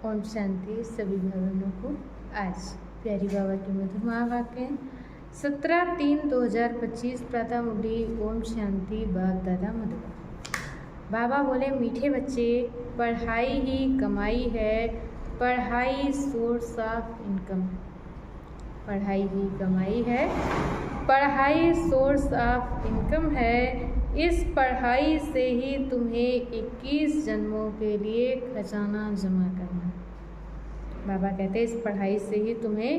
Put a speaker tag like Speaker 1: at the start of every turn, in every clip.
Speaker 1: ओम शांति सभी भाई बहनों को। आज प्यारी बाबा की मधुर महावाक्य 17/3/2025 प्रातः मुरली ओम शांति बाप दादा मधुर। बाबा बोले, मीठे बच्चे, पढ़ाई ही कमाई है, पढ़ाई सोर्स ऑफ इनकम। पढ़ाई ही कमाई है, पढ़ाई सोर्स ऑफ इनकम है। इस पढ़ाई से ही तुम्हें 21 जन्मों के लिए खजाना जमा करना है। बाबा कहते हैं इस पढ़ाई से ही तुम्हें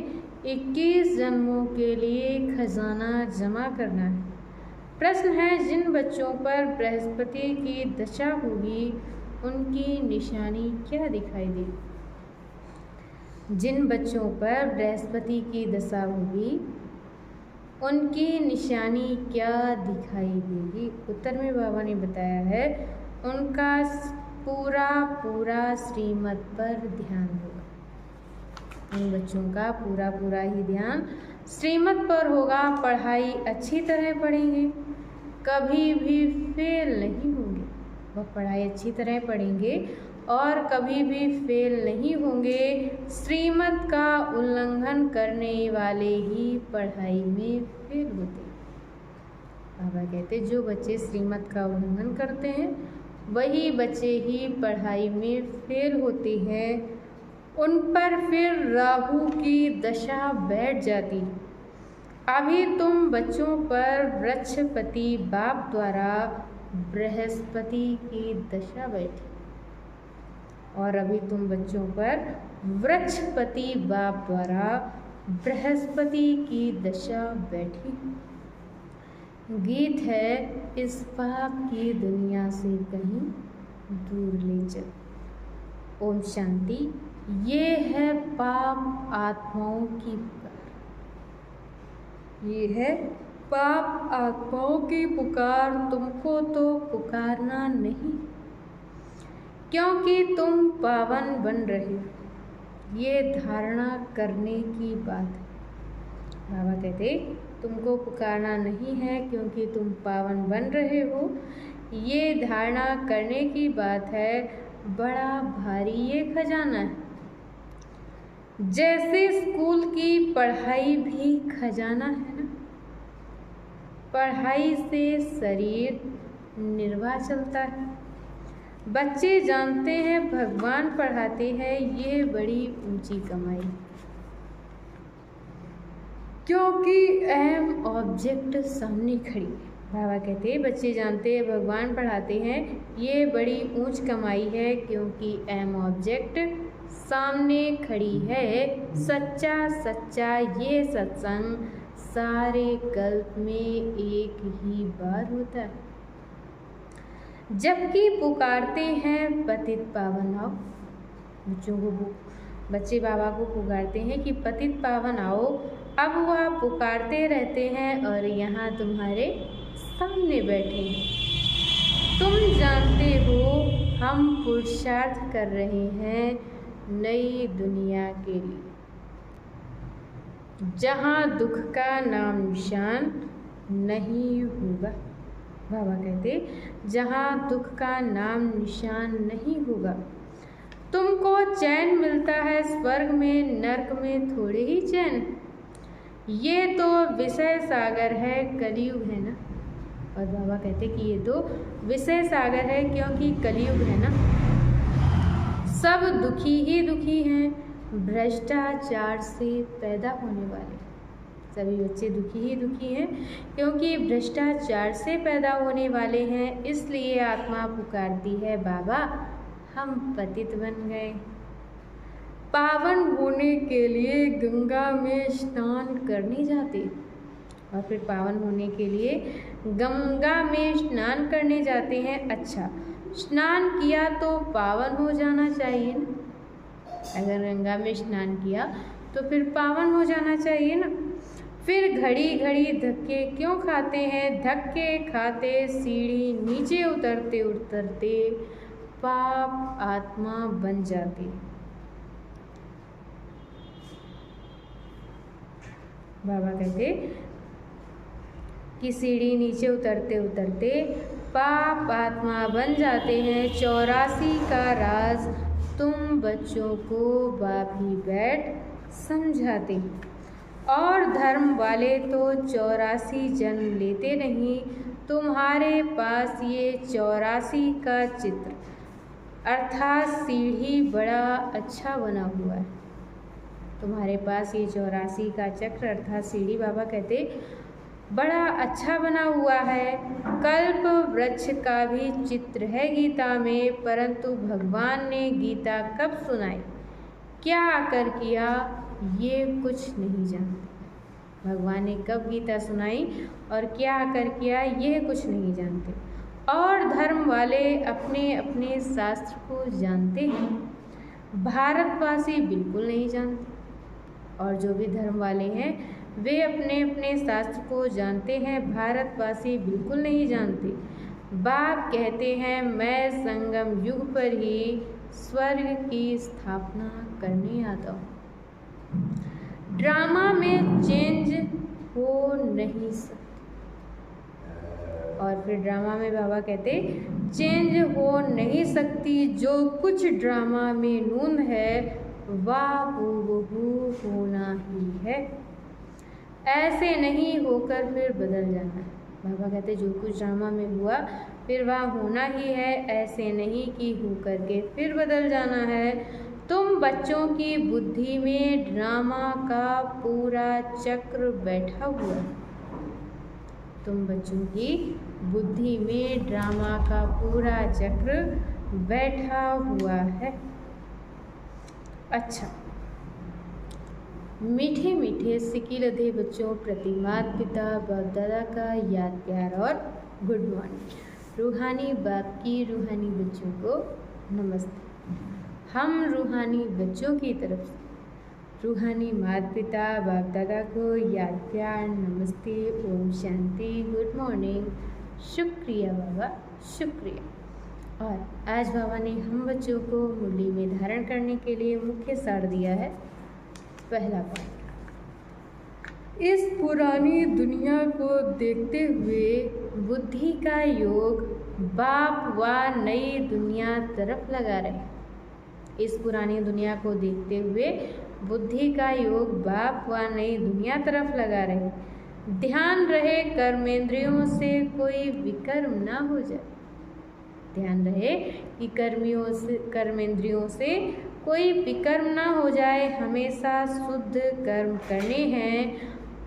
Speaker 1: 21 जन्मों के लिए खजाना जमा करना है। प्रश्न है, जिन बच्चों पर बृहस्पति की दशा होगी उनकी निशानी क्या दिखाई देगी? जिन बच्चों पर बृहस्पति की दशा होगी उनकी निशानी क्या दिखाई देगी? उत्तर में बाबा ने बताया है उनका पूरा श्रीमत पर ध्यान होगा। उन बच्चों का पूरा ही ध्यान श्रीमत पर होगा। पढ़ाई अच्छी तरह पढ़ेंगे, कभी भी फेल नहीं होंगे। वह पढ़ाई अच्छी तरह पढ़ेंगे और कभी भी फेल नहीं होंगे। श्रीमत का उल्लंघन करने वाले ही पढ़ाई में फेल होते हैं। बाबा कहते जो बच्चे श्रीमत का उल्लंघन करते हैं वही बच्चे ही पढ़ाई में फेल होते हैं। उन पर फिर राहु की दशा बैठ जाती है। अभी तुम बच्चों पर वृक्षपति बाप द्वारा बृहस्पति की दशा बैठी और अभी तुम बच्चों पर वृक्षपति बाप द्वारा बृहस्पति की दशा बैठी। गीत है, इस पाप की दुनिया से कहीं दूर ले चल। ओम शांति। ये है पाप आत्माओं की पुकार। ये है पाप आत्माओं की पुकार। तुमको तो पुकारना नहीं, क्योंकि तुम पावन बन रहे हो। ये धारणा करने की बात है। बाबा कहते तुमको पुकारना नहीं है क्योंकि तुम पावन बन रहे हो। ये धारणा करने की बात है। बड़ा भारी ये खजाना है। जैसे स्कूल की पढ़ाई भी खजाना है ना। पढ़ाई से शरीर निर्वाह चलता है। बच्चे जानते हैं भगवान पढ़ाते हैं, ये बड़ी ऊंची कमाई, क्योंकि अहम ऑब्जेक्ट सामने खड़ी है। बाबा कहते हैं बच्चे जानते हैं भगवान पढ़ाते हैं, ये बड़ी ऊंच कमाई है, क्योंकि अहम ऑब्जेक्ट सामने खड़ी है। सच्चा ये सत्संग सारे कल्प में एक ही बार होता है। जबकि पुकारते हैं पतित पावन आओ। बच्चे बाबा को पुकारते हैं कि पतित पावन आओ। अब वह पुकारते रहते हैं और यहाँ तुम्हारे सामने बैठे हैं। तुम जानते हो हम पुरुषार्थ कर रहे हैं नई दुनिया के लिए, जहाँ दुख का नाम निशान नहीं होगा। बाबा कहते जहाँ दुख का नाम निशान नहीं होगा। तुमको चैन मिलता है स्वर्ग में, नरक में थोड़े ही चैन। ये तो विषय सागर है, कलयुग है ना। और बाबा कहते कि ये तो विषय सागर है क्योंकि कलयुग है ना। सब दुखी ही दुखी हैं। भ्रष्टाचार से पैदा होने वाले सभी बच्चे दुखी ही दुखी हैं क्योंकि भ्रष्टाचार से पैदा होने वाले हैं। इसलिए आत्मा पुकारती है, बाबा हम पतित बन गए। पावन होने के लिए गंगा में स्नान करने जाते और फिर पावन होने के लिए गंगा में स्नान करने जाते हैं। अच्छा, स्नान किया तो पावन हो जाना चाहिए ना। अगर गंगा में स्नान किया तो फिर पावन हो जाना चाहिए ना। फिर घड़ी धक्के क्यों खाते हैं? धक्के खाते सीढ़ी नीचे उतरते उतरते पाप आत्मा बन जाती। बाबा कहते कि सीढ़ी नीचे उतरते उतरते पाप आत्मा बन जाते हैं। 84 का राज तुम बच्चों को बाप ही बैठ समझाते हैं। और धर्म वाले तो 84 जन्म लेते नहीं। तुम्हारे पास ये 84 का चित्र अर्थात सीढ़ी बड़ा अच्छा बना हुआ है। तुम्हारे पास ये 84 का चक्र अर्थात सीढ़ी बाबा कहते बड़ा अच्छा बना हुआ है। कल्प वृक्ष का भी चित्र है गीता में, परंतु भगवान ने गीता कब सुनाई, क्या आकर किया, ये कुछ नहीं जानते। भगवान ने कब गीता सुनाई और क्या आकर किया, ये कुछ नहीं जानते। और धर्म वाले अपने अपने शास्त्र को जानते हैं, भारतवासी बिल्कुल नहीं जानते। और जो भी धर्म वाले हैं वे अपने अपने शास्त्र को जानते हैं, भारतवासी बिल्कुल नहीं जानते। बाप कहते हैं मैं संगम युग पर ही स्वर्ग की स्थापना करने आता हूँ। ड्रामा में चेंज हो नहीं सकता। और फिर ड्रामा में बाबा कहते चेंज हो नहीं सकती, जो कुछ ड्रामा में नून है वह हूबहू होना ही है, ऐसे नहीं होकर फिर बदल जाना है। बाबा कहते जो कुछ ड्रामा में हुआ फिर वह होना ही है, ऐसे नहीं कि हो करके फिर बदल जाना है। तुम बच्चों की बुद्धि में ड्रामा का पूरा चक्र बैठा हुआ है। तुम बच्चों की बुद्धि में ड्रामा का पूरा चक्र बैठा हुआ है। अच्छा, मीठे मीठे सिकिलधे बच्चों प्रति माता पिता बाप दादा का याद प्यार और गुड मॉर्निंग। रूहानी बाप की रूहानी बच्चों को नमस्ते। हम रूहानी बच्चों की तरफ से रूहानी माता पिता बाप दादा को याद प्यार नमस्ते, ओम शांति, गुड मॉर्निंग, शुक्रिया बाबा, शुक्रिया। और आज बाबा ने हम बच्चों को मुरली में धारण करने के लिए मुख्य सार दिया है। पहला पॉइंट, इस पुरानी दुनिया को देखते हुए बुद्धि का योग बाप व नई दुनिया तरफ लगा रहे। इस पुरानी दुनिया को देखते हुए बुद्धि का योग बाप व नई दुनिया तरफ लगा रहे। ध्यान रहे कर्मेंद्रियों से कोई विकर्म ना हो जाए। ध्यान रहे कि कर्मेंद्रियों से कोई विकर्म ना हो जाए। हमेशा शुद्ध कर्म करने हैं।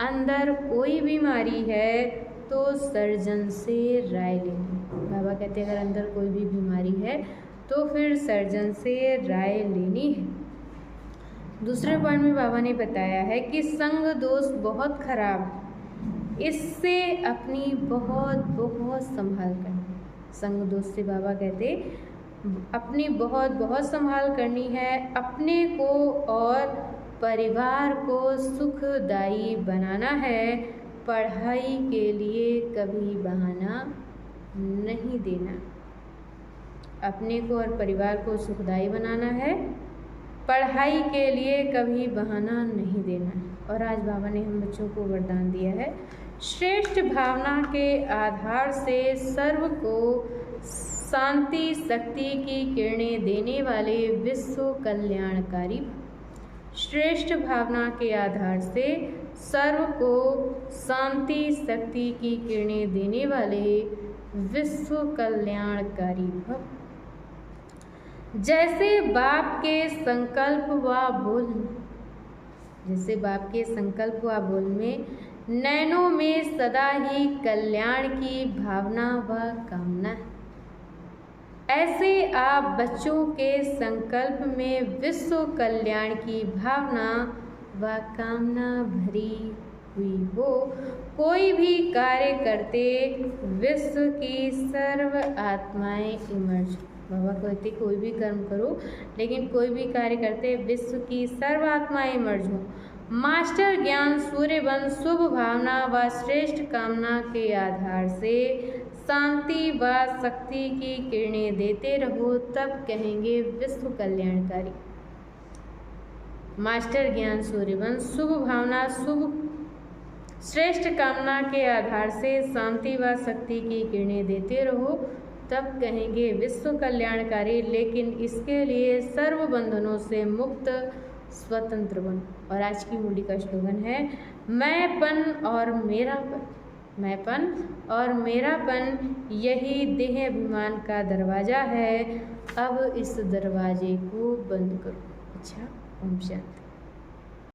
Speaker 1: अंदर कोई बीमारी है तो सर्जन से राय लेनी। बाबा कहते हैं अगर अंदर कोई भी बीमारी है तो फिर सर्जन से राय लेनी है। दूसरे पॉइंट में बाबा ने बताया है कि संग दोष बहुत खराब है, इससे अपनी बहुत बहुत संभाल करनी। संग दोष से बाबा कहते अपनी बहुत बहुत संभाल करनी है। अपने को और परिवार को सुखदायी बनाना है। पढ़ाई के लिए कभी बहाना नहीं देना। अपने को और परिवार को सुखदायी बनाना है, पढ़ाई के लिए कभी बहाना नहीं देना है। और आज बाबा ने हम बच्चों को वरदान दिया है, श्रेष्ठ भावना के आधार से सर्व को शांति शक्ति की किरणें देने वाले विश्व कल्याणकारी। श्रेष्ठ भावना के आधार से सर्व को शांति शक्ति की किरणें देने वाले विश्व कल्याणकारी भव। जैसे बाप के संकल्प व बोल में, जैसे बाप के संकल्प व बोल में नैनों में सदा ही कल्याण की भावना व कामना है, ऐसे आप बच्चों के संकल्प में विश्व कल्याण की भावना व कामना भरी हुई हो। कोई भी कार्य करते विश्व की सर्व आत्माएं इमर्ज। बाबा कहते कोई भी कर्म करो लेकिन कोई भी कार्य करते विश्व की सर्व आत्माएं इमर्ज हो। मास्टर ज्ञान सूर्यवंश शुभ भावना व श्रेष्ठ कामना के आधार से शांति व शक्ति की किरणें देते रहो, तब कहेंगे विश्व कल्याणकारी। मास्टर ज्ञान सूर्यवंश शुभ भावना शुभ श्रेष्ठ कामना के आधार से शांति व शक्ति की किरणें देते रहो, तब कहेंगे विश्व कल्याणकारी, लेकिन इसके लिए सर्व बंधनों से मुक्त स्वतंत्र बन। और आज की मूडी का स्लोगन है मैंपन और मेरापन। मैंपन और मेरापन यही देह अभिमान का दरवाजा है, अब इस दरवाजे को बंद करो। अच्छा, ओम शांति।